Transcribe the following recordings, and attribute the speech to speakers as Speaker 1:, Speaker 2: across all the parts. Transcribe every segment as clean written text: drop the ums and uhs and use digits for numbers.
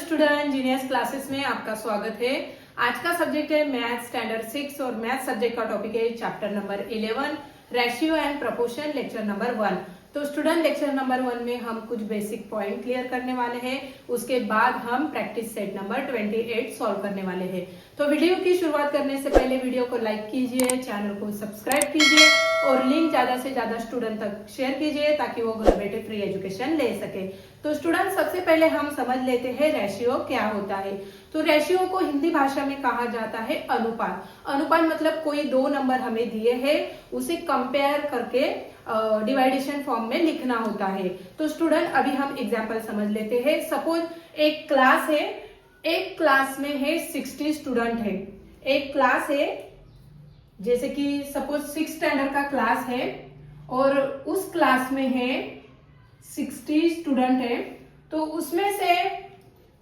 Speaker 1: Student, genius classes में आपका स्वागत है। आज का सब्जेक्ट है मैथ स्टैंडर्ड 6 और मैथ सब्जेक्ट का टॉपिक है chapter number 11 ratio and proportion, lecture number 1। तो स्टूडेंट, लेक्चर नंबर 1 में हम कुछ बेसिक पॉइंट क्लियर करने वाले हैं। उसके बाद हम प्रैक्टिस सेट नंबर 28 सॉल्व करने वाले हैं। तो वीडियो की शुरुआत करने से पहले वीडियो को लाइक कीजिए, चैनल को सब्सक्राइब कीजिए और लिंक ज्यादा से ज्यादा स्टूडेंट तक शेयर कीजिए ताकि वो घर बैठे फ्री एजुकेशन ले सके। तो स्टूडेंट, सबसे पहले हम समझ लेते हैं रेशियो क्या होता है। तो रेशियो को हिंदी भाषा में कहा जाता है अनुपात। अनुपात मतलब कोई दो नंबर हमें दिए हैं, उसे कंपेयर करके डिवाइडेशन फॉर्म में लिखना होता है। तो स्टूडेंट, अभी हम एग्जांपल समझ लेते हैं। सपोज एक क्लास है, एक क्लास में है 60 स्टूडेंट है। एक क्लास है, जैसे कि सपोज 6 स्टैंडर्ड का क्लास है और उस क्लास में है 60 स्टूडेंट है। तो उसमें से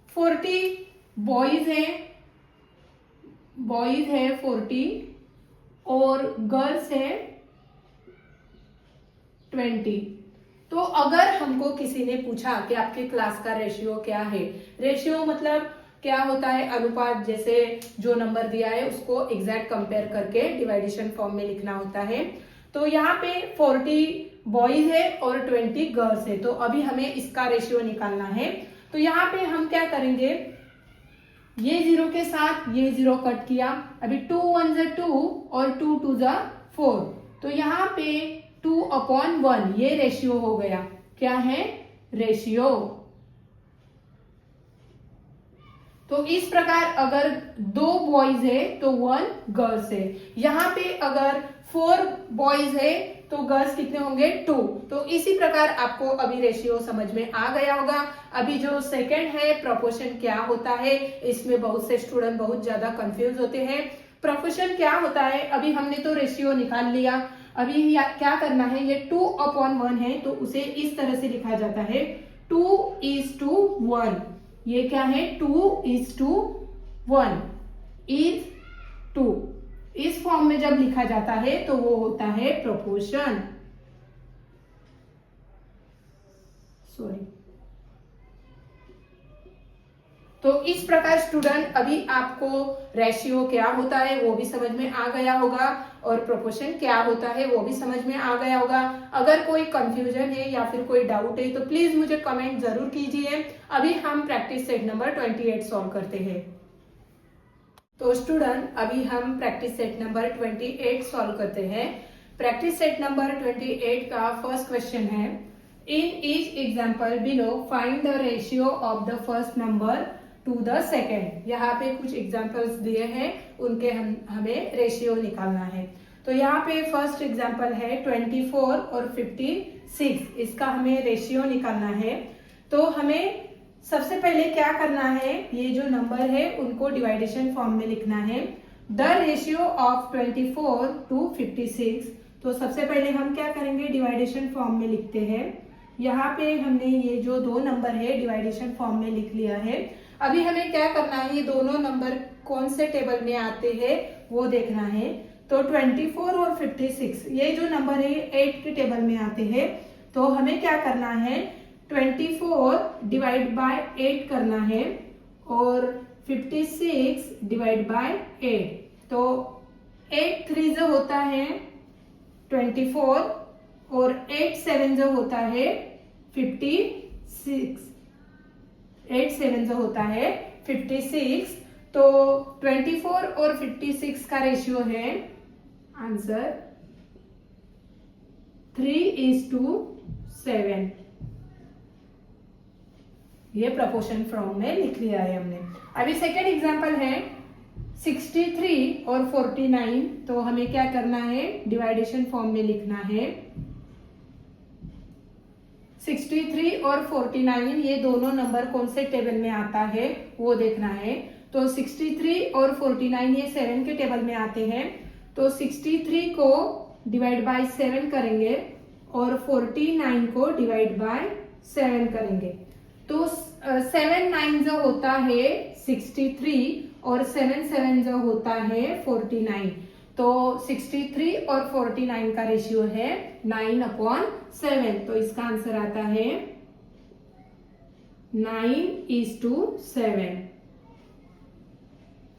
Speaker 1: 40 बॉयज है 40 और गर्ल्स है 20। तो अगर हमको किसी ने पूछा कि आपके क्लास का रेशियो क्या है, रेशियो मतलब क्या होता है, अनुपात। जैसे जो नंबर दिया है उसको एग्जैक्ट कंपेयर करके डिवाइडेशन फॉर्म में लिखना होता है। तो यहाँ पे 40 बॉयज है और 20 गर्ल्स है। तो अभी हमें इसका रेशियो निकालना है। तो यहाँ पे हम क्या करेंगे, ये 0 के साथ ये 0 कट किया। अभी 2 1 ज़ा 2 और 2 2 ज़ा 4। तो यहाँ पे 2/1 ये रेशियो हो गया। क्या है? रेशियो। तो इस प्रकार अगर 2 बॉयज है तो 1 गर्ल्स है। यहाँ पे अगर 4 बॉयज है तो गर्ल्स कितने होंगे? 2। तो इसी प्रकार आपको अभी रेशियो समझ में आ गया होगा। अभी जो सेकंड है प्रोपोर्शन क्या होता है, इसमें बहुत से स्टूडेंट बहुत ज्यादा कंफ्यूज होते हैं। प्रोपोर्शन क्या होता है? अभी हमने तो रेशियो निकाल लिया। अभी क्या करना है, ये 2/1 है तो उसे इस तरह से लिखा जाता है 2:1। ये क्या है? 2:1 इज 2। इस फॉर्म में जब लिखा जाता है तो वो होता है प्रोपोर्शन। सॉरी। तो इस प्रकार स्टूडेंट, अभी आपको रेशियो क्या होता है वो भी समझ में आ गया होगा और प्रोपोर्शन क्या होता है वो भी समझ में आ गया होगा। अगर कोई कंफ्यूजन है या फिर कोई डाउट है तो प्लीज मुझे कमेंट जरूर कीजिए। अभी हम प्रैक्टिस सेट नंबर 28 सॉल्व करते हैं। तो स्टूडेंट, अभी हम प्रैक्टिस सेट नंबर 28 सॉल्व करते हैं। प्रैक्टिस सेट नंबर 28 का फर्स्ट क्वेश्चन है, in each example below find the ratio of the first number two the second. यहाँ पे कुछ एग्जाम्पल्स दिए हैं, उनके हमें रेशियो निकालना है। तो यहाँ पे फर्स्ट एग्जाम्पल है 24 और 56। इसका हमें रेशियो निकालना है। तो हमें सबसे पहले क्या करना है, ये जो नंबर है उनको डिवाइडेशन फॉर्म में लिखना है। The ratio of 24 to 56। तो सबसे पहले हम क्या करेंगे, डिवाइडेशन फॉर्म में लिखते हैं। यहाँ पे हमने ये जो दो नंबर है डिवाइडेशन फॉर्म में लिख लिया है। अभी हमें क्या करना है, ये दोनों नंबर कौन से टेबल में आते हैं वो देखना है। तो 24 और 56 ये जो नंबर है 8 के टेबल में आते हैं। तो हमें क्या करना है, 24 डिवाइड बाय 8 करना है और 56 डिवाइड बाय 8। तो 8 3 जो होता है 24 और 8 7 जो होता है 56। 8 7 जो होता है 56। तो 24 और 56 का रेशियो है आंसर 3:7। ये प्रोपोर्शन फॉर्म में लिख लिया है हमने। अभी सेकेंड एग्जांपल है 63 और 49। तो हमें क्या करना है, डिवाइडेशन फॉर्म में लिखना है। 63 और 49 ये दोनों नंबर कौन से टेबल में आता है वो देखना है। तो 63 और 49 ये 7 के टेबल में आते हैं। तो 63 को डिवाइड बाय 7 करेंगे और 49 को डिवाइड बाय 7 करेंगे। तो 7 9 जो होता है 63 और 7 7 जो होता है 49। तो 63 और 49 का रेशियो है 9/7। तो इसका आंसर आता है 9:7।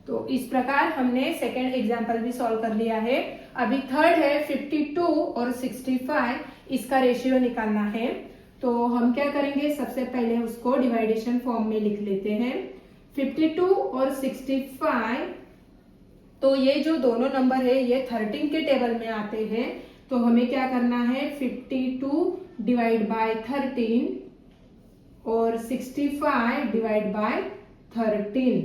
Speaker 1: तो इस प्रकार हमने सेकेंड एग्जाम्पल भी सॉल्व कर लिया है। अभी थर्ड है 52 और 65, इसका रेशियो निकालना है। तो हम क्या करेंगे, सबसे पहले उसको डिवाइडेशन फॉर्म में लिख लेते हैं। 52 और 65, तो ये जो दोनों नंबर है ये 13 के टेबल में आते हैं। तो हमें क्या करना है, 52 डिवाइड बाय 13 और 65 डिवाइड बाय 13।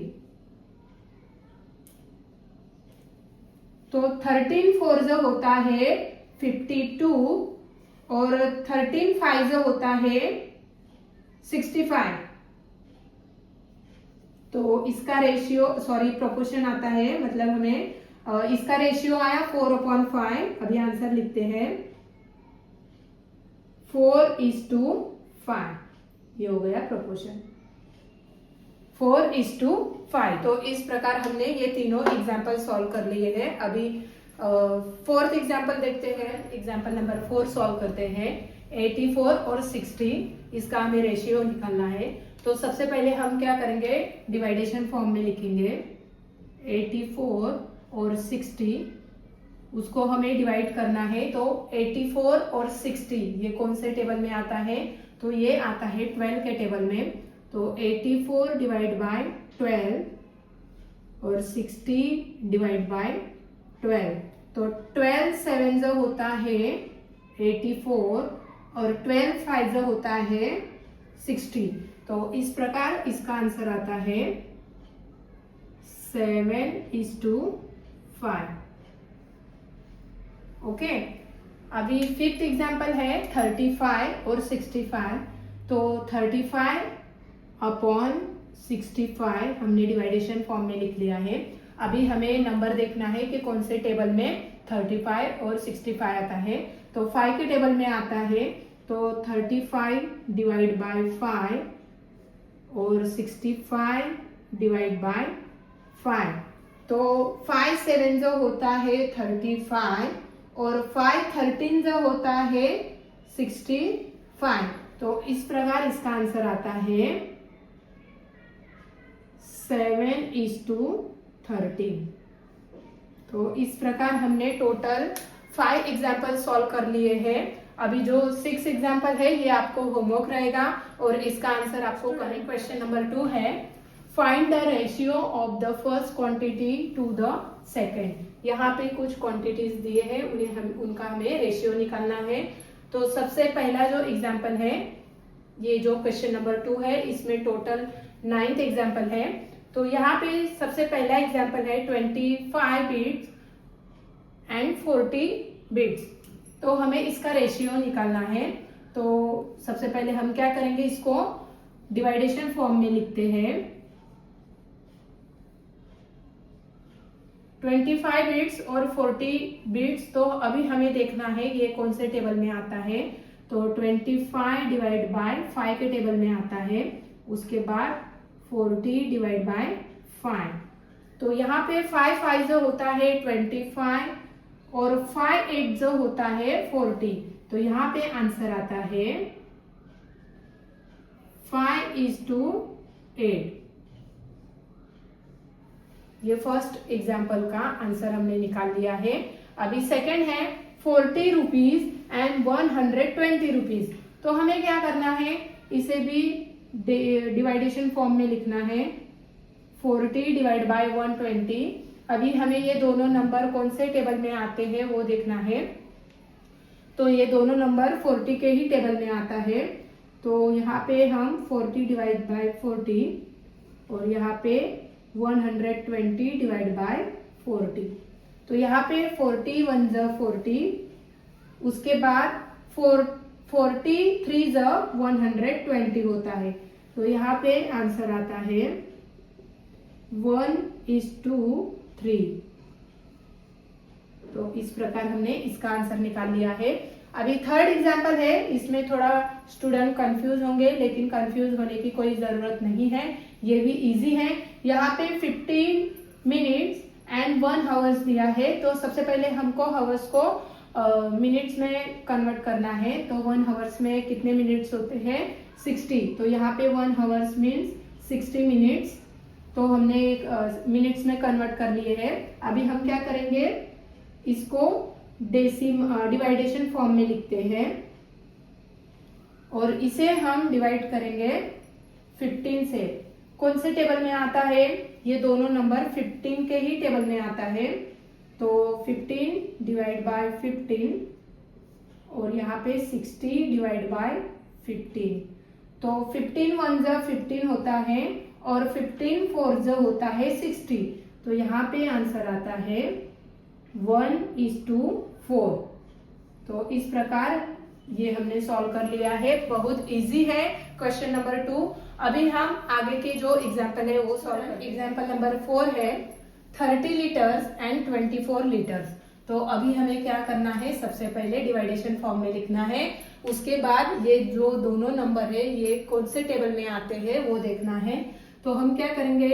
Speaker 1: तो 13 4 जो होता है 52 और 13 5 जो होता है 65। तो इसका रेशियो प्रोपोर्शन आता है, मतलब हमें इसका रेशियो आया 4/5। अभी आंसर लिखते हैं 4:5। ये हो गया प्रोपोर्शन 4:5। तो इस प्रकार हमने ये तीनों एग्जाम्पल सॉल्व कर लिए हैं। अभी फोर्थ एग्जाम्पल देखते हैं। एग्जाम्पल नंबर 4 सॉल्व करते हैं। 84 और 60, इसका हमें रेशियो निकालना है। तो सबसे पहले हम क्या करेंगे, डिवाइडेशन फॉर्म में लिखेंगे। 84 और 60, उसको हमें डिवाइड करना है। तो 84 और 60 ये कौन से टेबल में आता है, तो ये आता है 12 के टेबल में। तो 84 डिवाइड बाय 12 और 60 डिवाइड बाय 12। तो 12 7 जो होता है 84 और 12 5 जो होता है 60। तो इस प्रकार इसका आंसर आता है 7:5। ओके। अभी फिफ्थ एग्जाम्पल है 35 और 65। तो 35/65 हमने डिवाइडेशन फॉर्म में लिख लिया है। अभी हमें नंबर देखना है कि कौन से टेबल में 35 और 65 आता है। तो 5 के टेबल में आता है। तो 35 डिवाइड बाय 5 और 65 डिवाइड बाय 5। तो 5 7 जो होता है 35 और 5 13 जो होता है 65। तो इस प्रकार इसका आंसर आता है 7:13। तो इस प्रकार हमने टोटल 5 एग्जाम्पल सॉल्व कर लिए हैं। अभी जो 6 एग्जाम्पल है ये आपको होमवर्क रहेगा और इसका आंसर आपको करेंगे। क्वेश्चन नंबर 2 है, find the ratio of the first quantity to the second. यहाँ पे कुछ क्वांटिटीज दिए हैं, उनका हमें रेशियो निकालना है। तो सबसे पहला जो एग्जाम्पल है, ये जो क्वेश्चन नंबर 2 है, इसमें टोटल 9th एग्जाम्पल है। तो यहाँ पे सबसे पहला एग्जाम्पल है 25 बिट्स एंड 40 बिट्स। तो हमें इसका रेशियो निकालना है। तो सबसे पहले हम क्या करेंगे, इसको डिवाइडेशन फॉर्म में लिखते हैं। 25 बिट्स और 40 बिट्स, तो अभी हमें देखना है ये कौन से टेबल में आता है। तो 25 डिवाइड बाय 5 के टेबल में आता है। उसके बाद 40 डिवाइड बाय 5। तो यहाँ पे 5 5 जो होता है 25 और 5 8 जो होता है 40। तो यहाँ पे आंसर आता है 5:8। ये फर्स्ट एग्जाम्पल का आंसर हमने निकाल लिया है। अभी सेकंड है 40 रुपीज एंड 120 रुपीज। तो हमें क्या करना है, इसे भी डिवाइडेशन फॉर्म में लिखना है। 40 डिवाइड बाय 120। अभी हमें ये दोनों नंबर कौन से टेबल में आते हैं वो देखना है। तो ये दोनों नंबर 40 के ही टेबल में आता है। तो यहाँ पे हम 40 डिवाइड बाय 40 और यहाँ पे 120 डिवाइड बाय 40। तो यहाँ पे 40 1 ज 40, उसके बाद 43 ज 120 होता है। तो यहाँ पे आंसर आता है 1:3। तो इस प्रकार हमने इसका आंसर निकाल लिया है। अभी थर्ड एग्जाम्पल है, इसमें थोड़ा स्टूडेंट कंफ्यूज होंगे, लेकिन कंफ्यूज होने की कोई जरूरत नहीं है, ये भी इजी है। यहाँ पे 15 मिनट्स एंड 1 आवर्स दिया है। तो सबसे पहले हमको आवर्स को मिनट्स में कन्वर्ट करना है। तो 1 आवर्स में कितने मिनट्स होते हैं, 60, तो यहाँ पे 1 आवर्स मीन्स 60 मिनट्स, तो हमने मिनट्स में कन्वर्ट कर लिए हैं। अभी हम क्या करेंगे, इसको डिवाइडेशन फॉर्म में लिखते हैं और इसे हम डिवाइड करेंगे 15 से। कौन से टेबल में आता है, ये दोनों नंबर 15 के ही टेबल में आता है, तो 15 डिवाइड बाय 15 और यहाँ पे 60 डिवाइड बाय 15, तो 15 1 जा 15 होता है और 15 4 जा होता है 60, तो यहाँ पे आंसर आता है 1:4। तो इस प्रकार ये हमने सॉल्व कर लिया है, बहुत इजी है क्वेश्चन नंबर 2। अभी हम आगे के जो एग्जाम्पल है वो सॉल्व करेंगे। एग्जाम्पल नंबर 4 है 30 लीटर्स एंड 24 लीटर्स। तो अभी हमें क्या करना है, सबसे पहले डिवाइडेशन फॉर्म में लिखना है, उसके बाद ये जो दोनों नंबर है ये कौन से टेबल में आते हैं वो देखना है। तो हम क्या करेंगे,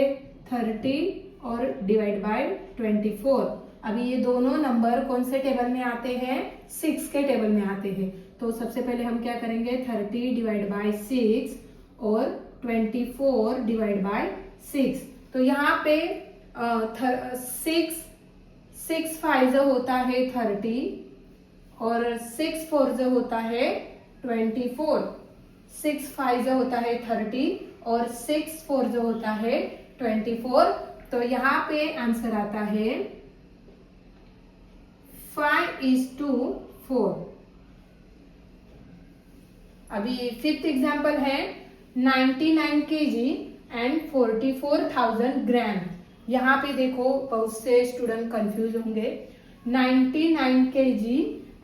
Speaker 1: 30 और डिवाइड बाय 24। अभी ये दोनों नंबर कौन से टेबल में आते हैं, 6 के टेबल में आते हैं। तो सबसे पहले हम क्या करेंगे, 30 डिवाइड बाय 6 और 24 डिवाइड बाय 6। तो यहाँ पे 6 5 जो होता है 30 और 6 4 जो होता है 24। 6 5 जो होता है 30 और 6 4 जो होता है 24। तो यहाँ पे आंसर आता है 5:4। अभी 5th एग्जाम्पल है 99 kg एंड 44,000 ग्राम। यहाँ पे देखो बहुत से स्टूडेंट कंफ्यूज होंगे, 99 kg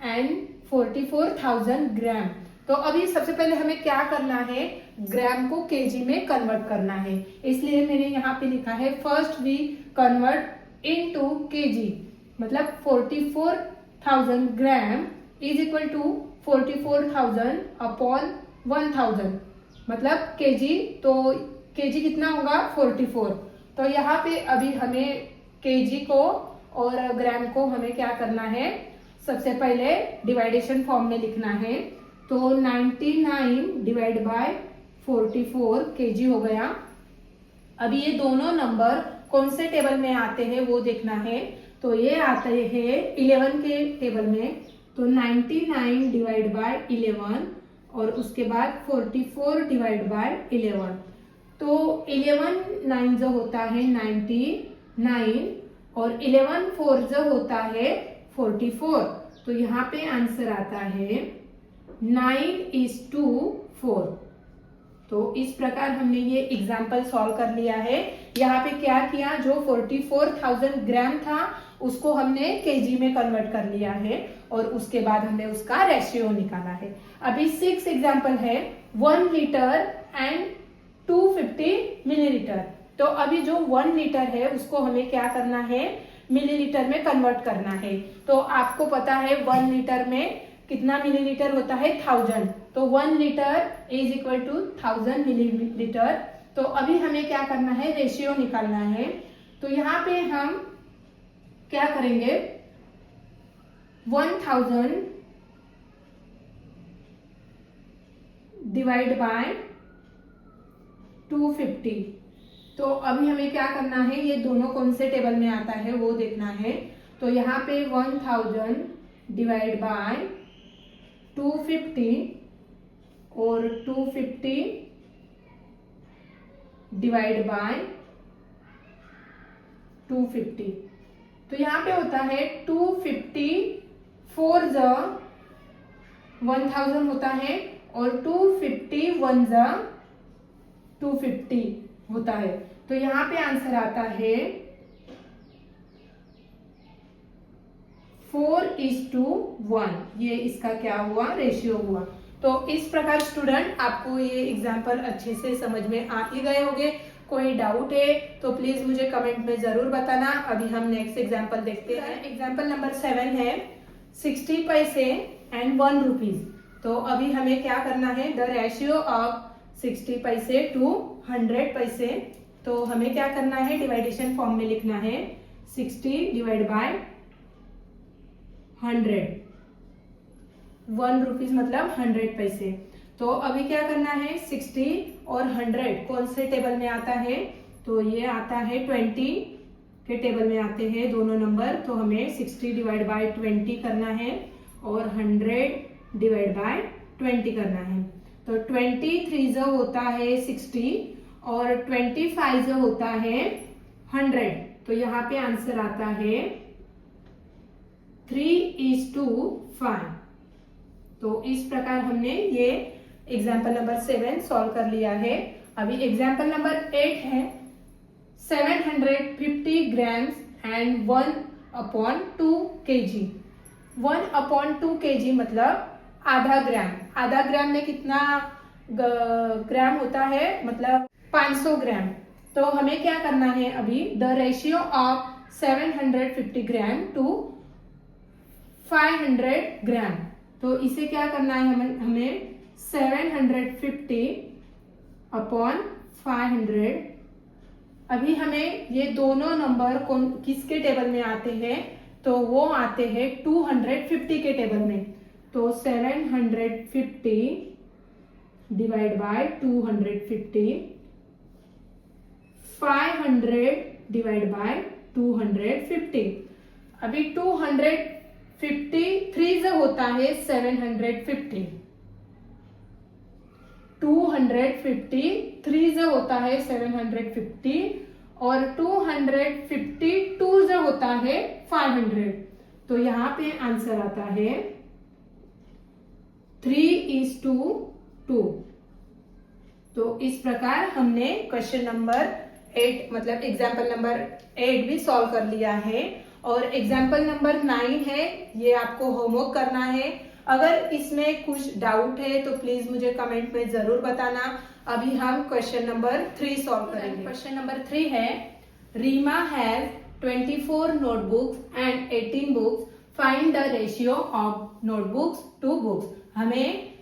Speaker 1: एंड 44,000 ग्राम। तो अभी सबसे पहले हमें क्या करना है, ग्राम को केजी में कन्वर्ट करना है, इसलिए मैंने यहाँ पे लिखा है first we convert into kg, मतलब 44,000 gram is equal to 44,000 upon 1000, मतलब केजी। तो केजी कितना होगा, 44। तो यहाँ पे अभी हमें केजी को और ग्राम को हमें क्या करना है, सबसे पहले डिवाइडेशन फॉर्म में लिखना है। तो 99 डिवाइड बाय 44 केजी हो गया। अभी ये दोनों नंबर कौन से टेबल में आते हैं वो देखना है। तो ये आते हैं 11 के टेबल में, तो 99 डिवाइड बाय 11 और उसके बाद 44 डिवाइड बाय 11। तो 11 9 जो होता है 99 और 11 4 जो होता है 44। तो यहाँ पे आंसर आता है 9:4। तो इस प्रकार हमने ये एग्जाम्पल सॉल्व कर लिया है। यहाँ पे क्या किया, जो 44,000 ग्राम था उसको हमने केजी में कन्वर्ट कर लिया है और उसके बाद हमने उसका रेशियो निकाला है। अभी 6 एग्जाम्पल है 1 लीटर एंड 250 मिलीलीटर। तो अभी जो 1 लीटर है उसको हमें क्या करना है, मिलीलीटर में कन्वर्ट करना है। तो आपको पता है 1 लीटर में कितना मिलीलीटर होता है, 1000। तो 1 litre is equal to 1000 millilitre. तो अभी हमें क्या करना है, रेशियो निकालना है। तो यहाँ पे हम क्या करेंगे, 1000 डिवाइड बाय 250। तो अभी हमें क्या करना है, ये दोनों कौन से टेबल में आता है वो देखना है। तो यहाँ पे 1000 डिवाइड बाय 250 और 250 डिवाइड बाय 250। तो यहाँ पे होता है 250 4 जा 1000 होता है और 250 1 जा 250 होता है। तो यहाँ पे आंसर आता है 4:1। ये इसका क्या हुआ, रेशियो हुआ। तो इस प्रकार स्टूडेंट आपको ये एग्जाम्पल अच्छे से समझ में आ ही गए होंगे। कोई डाउट है तो प्लीज मुझे कमेंट में जरूर बताना। अभी हम नेक्स्ट एग्जाम्पल देखते हैं। एग्जाम्पल नंबर 7 है 60 पैसे एंड 1 रुपीज। तो अभी हमें क्या करना है, द रेशियो ऑफ 60 पैसे टू 100 पैसे। तो हमें क्या करना है, डिवाइडेशन फॉर्म में लिखना है 60 डिवाइड बाय 100। 1 रुपीज मतलब 100 पैसे। तो अभी क्या करना है, 60 और 100 कौन से टेबल में आता है, तो ये आता है 20 के टेबल में आते हैं दोनों नंबर। तो हमें 60 डिवाइड बाय 20 करना है और 100 डिवाइड बाय 20 करना है। तो 23 जो होता है 60 और 25 जो होता है 100। तो यहाँ पे आंसर आता है 3:5। तो इस प्रकार हमने ये एग्जाम्पल नंबर 7 सॉल्व कर लिया है। अभी एग्जाम्पल नंबर 8 है 750 ग्राम्स एंड 1/2 kg। 1/2 kg मतलब आधा ग्राम। आधा ग्राम में कितना ग्राम होता है, मतलब 500 ग्राम। तो हमें क्या करना है अभी, the ratio of 750 gram to 500 gram. तो इसे क्या करना है, हमें 750 अपॉन 500। अभी हमें ये दोनों नंबर कौन किसके टेबल में आते हैं, तो वो आते हैं 250 के टेबल में। तो 750 डिवाइड बाय 250, 500 डिवाइड बाय 250। अभी 253 जो होता है 750, 253 जो होता है 750 और 252 जो होता है 500। तो यहाँ पे आंसर आता है 3:2। तो इस प्रकार हमने क्वेश्चन नंबर 8 मतलब एग्जाम्पल नंबर 8 भी सॉल्व कर लिया है। और एग्जाम्पल नंबर 9 है, ये आपको होमवर्क करना है। अगर इसमें कुछ डाउट है तो प्लीज मुझे कमेंट में जरूर बताना। अभी हम क्वेश्चन नंबर 3 सॉल्व करेंगे। क्वेश्चन नंबर 3 है, Reema has 24 notebooks and 18 books, find the ratio of notebooks to books. हमें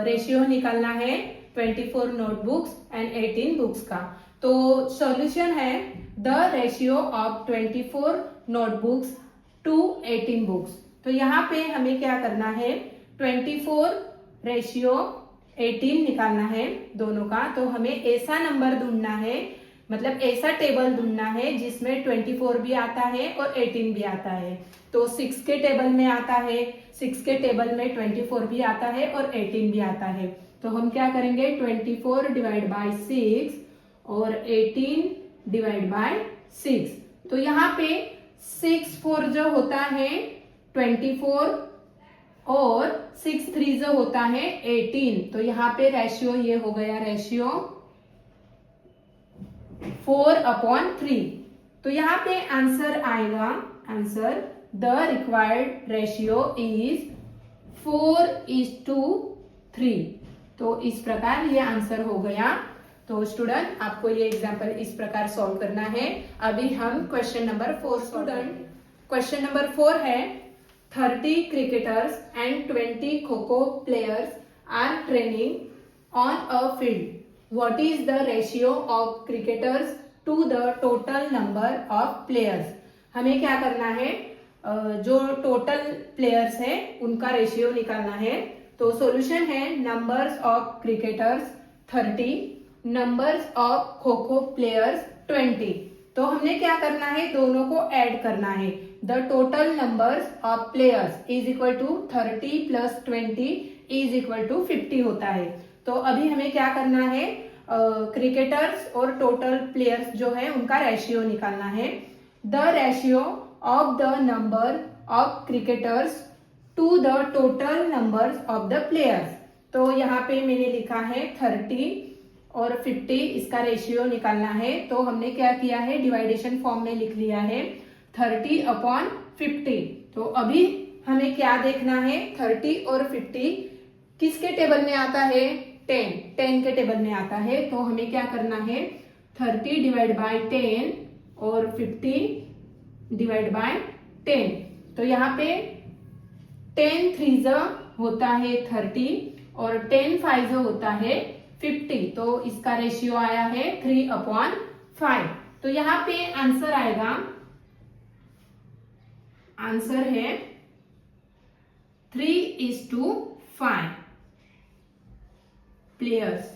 Speaker 1: रेशियो निकालना है 24 नोटबुक्स एंड 18 बुक्स का। तो सॉल्यूशन है the ratio of 24 notebooks to 18 books. तो यहाँ पे हमें क्या करना है, 24 रेशियो 18 निकालना है दोनों का। तो हमें ऐसा नंबर ढूंढना है, मतलब ऐसा टेबल ढूंढना है जिसमें 24 भी आता है और 18 भी आता है। तो 6 के टेबल में आता है, 6 के टेबल में 24 भी आता है और 18 भी आता है। तो हम क्या करेंगे, 24 डिवाइड बाय 6 और 18 डिवाइड बाय 6। तो यहाँ पे 6 4 जो होता है 24 और 6 3 जो होता है 18। तो यहाँ पे रेशियो ये हो गया, रेशियो 4/3। तो यहाँ पे आंसर आएगा, answer the required ratio is 4:3। तो इस प्रकार ये आंसर हो गया। तो स्टूडेंट आपको ये एग्जाम्पल इस प्रकार सॉल्व करना है। अभी हम question number 4 student, question number 4 है 30 cricketers and 20 kho-kho players are training on a field. What is the ratio of cricketers to the total number of players. हमें क्या करना है, जो टोटल प्लेयर्स है उनका रेशियो निकालना है। तो सॉल्यूशन है numbers of cricketers 30, numbers of kho-kho players 20। तो हमने क्या करना है, दोनों को ऐड करना है। The total numbers of players is equal to 30 plus 20 is equal to 50 होता है। तो अभी हमें क्या करना है, क्रिकेटर्स और टोटल प्लेयर्स जो है उनका रेशियो निकालना है। The ratio of the number of cricketers to the total numbers of the players. तो यहाँ पे मैंने लिखा है 30 और 50, इसका रेशियो निकालना है। तो हमने क्या किया है, डिवाइडेशन फॉर्म में लिख लिया है 30/50। तो अभी हमें क्या देखना है, 30 और 50 किसके टेबल में आता है, 10 के टेबल में आता है। तो हमें क्या करना है, 30 डिवाइड बाय 10 और 50 डिवाइड बाय 10। तो यहाँ पे 10 3 होता है 30 और 10 5 होता है 50। तो इसका रेशियो आया है 3/5। तो यहाँ पे आंसर आएगा, आंसर है 3:5। प्लेयर्स।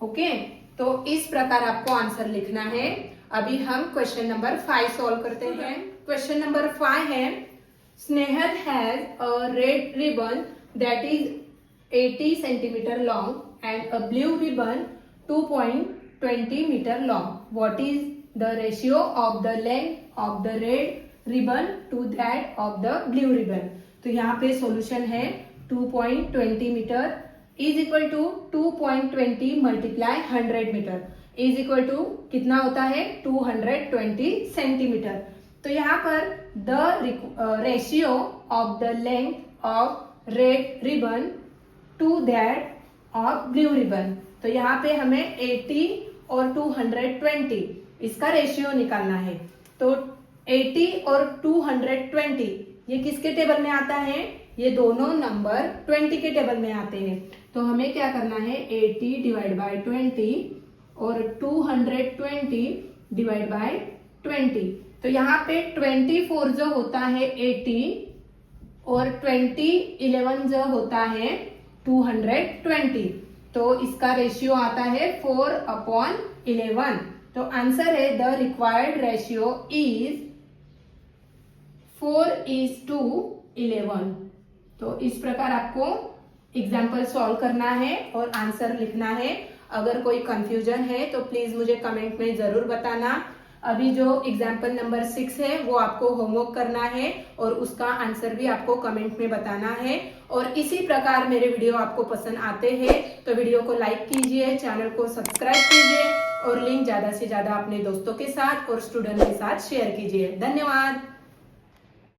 Speaker 1: ओके, तो इस प्रकार आपको आंसर लिखना है। अभी हम क्वेश्चन नंबर 5 सॉल्व करते हैं। क्वेश्चन नंबर 5 है, Snehal has a red ribbon that is 80 centimetre long and a blue ribbon 2.20 metre long. What is the ratio of the length of the red ribbon to that of the blue ribbon. तो यहाँ पे solution है 2.20 metre is equal to 2.20 multiply 100 metre is equal to कितना होता है 220 centimetre. तो यहाँ पर the ratio of the length of red ribbon to that of blue ribbon. तो यहाँ पे हमें 80 और 220 इसका रेशियो निकालना है। तो 80 और 220 ये किसके टेबल में आता है, ये दोनों नंबर 20 के टेबल में आते हैं। तो हमें क्या करना है 80 डिवाइड बाय 20 और 220 डिवाइड बाय 20। तो यहाँ पे 24 जो होता है 80 और 11 जो होता है 220। तो इसका रेशियो आता है 4/11। तो आंसर है द रिक्वायर्ड रेशियो इज 4:11। तो इस प्रकार आपको एग्जाम्पल सॉल्व करना है और आंसर लिखना है। अगर कोई कंफ्यूजन है तो प्लीज मुझे कमेंट में जरूर बताना। अभी जो एग्जाम्पल नंबर 6 है वो आपको होमवर्क करना है और उसका आंसर भी आपको कमेंट में बताना है। और इसी प्रकार मेरे वीडियो आपको पसंद आते हैं तो वीडियो को लाइक कीजिए, चैनल को सब्सक्राइब कीजिए और लिंक ज्यादा से ज्यादा अपने दोस्तों के साथ और स्टूडेंट के साथ शेयर कीजिए। धन्यवाद।